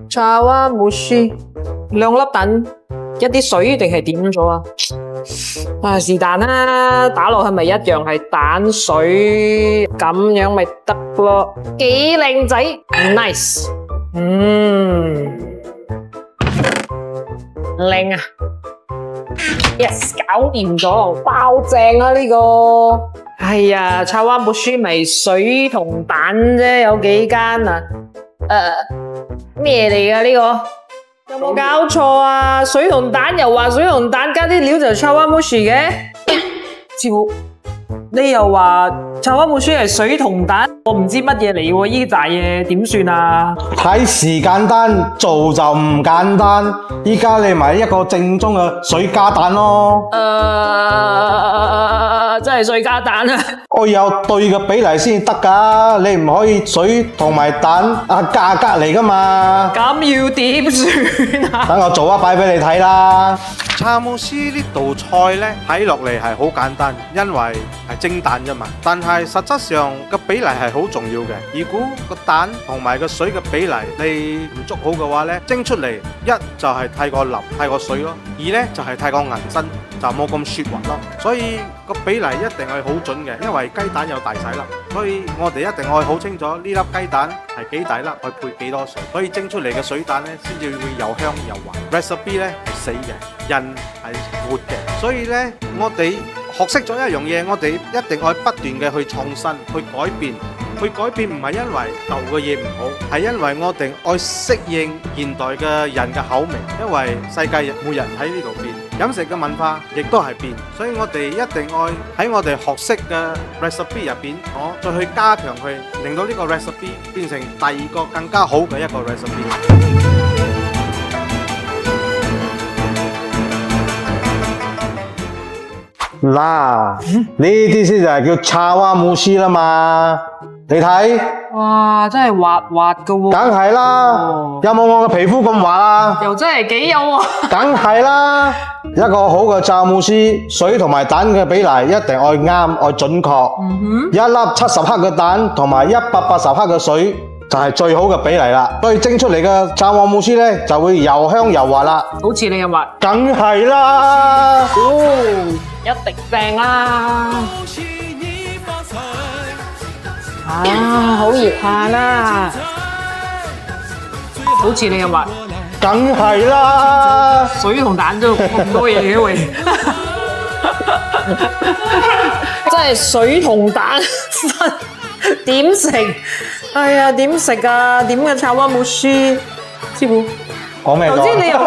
茶碗蒸豬兩粒蛋，一啲水定係點咗啊？啊是但啦，打落去咪一樣係蛋水，咁樣咪得咯，幾靚仔 ，nice， 靚啊 ，yes 搞掂咗，爆正啊呢個！哎呀，茶碗蒸豬咪水同蛋啫，有幾間啊？咩嚟㗎呢個？有冇搞錯啊？水同蛋又話水同蛋加啲料就茶碗蒸豬嘅？師傅，你又話茶碗蒸豬係水同蛋，我唔知乜嘢嚟喎，呢扎嘢點算啊？睇時簡單，做就唔簡單。依家你咪一個正宗嘅水加蛋咯。真係水加蛋啊！我有對嘅比例先得㗎，你唔可以水同埋蛋價格嚟㗎嘛。咁要點算啊？等我做一擺俾你睇啦。茶姆斯呢道菜呢，睇落嚟係好簡單，因為係蒸蛋啫嘛。但係實質上個比例係好重要嘅。如果個蛋同埋個水嘅比例你唔捉好嘅話呢，蒸出嚟一就係太過腍、太過水咯；二呢就係太過銀身，就冇咁雪滑咯。所以個比例一定係好準嘅，因為雞蛋有大細粒，所以我哋一定要好清楚呢粒雞蛋係幾大粒，去配幾多水，所以蒸出嚟嘅水蛋呢，先至會又香又滑。Recipe 呢係死嘅，人係活嘅，所以呢，我哋學識咗一樣嘢，我哋一定要不斷嘅去創新、去改變。去改變唔係因為舊嘅嘢唔好，係因為我哋愛適應現代嘅人嘅口味，因為世界每日喺呢度變，飲食嘅文化亦都係變，所以我哋一定愛喺我哋學識嘅 recipe 入邊，再去加強去，令到呢個 recipe 變成第二個更加好嘅一個 recipe。嗱，呢啲先就係叫茶碗蒸豬啦嘛，你睇，哇，真係滑滑㗎喎！梗係啦，有冇我嘅皮膚咁滑啊？又真係幾有喎！梗係啦，一個好嘅茶碗蒸豬，水同埋蛋嘅比例一定愛啱，愛準確。一粒70克嘅蛋同埋180克嘅水就係最好嘅比例啦，所以蒸出嚟嘅茶碗蒸豬呢就會又香又滑啦。好似你咁滑，梗係啦。一定正啦！好熱下啦，好似你咁滑，梗係啦。水同蛋都咁多嘢嘅喂，真係水同蛋點食？哎呀，點食啊？點嘅茶碗蒸豬？師傅，講咩講？頭先你又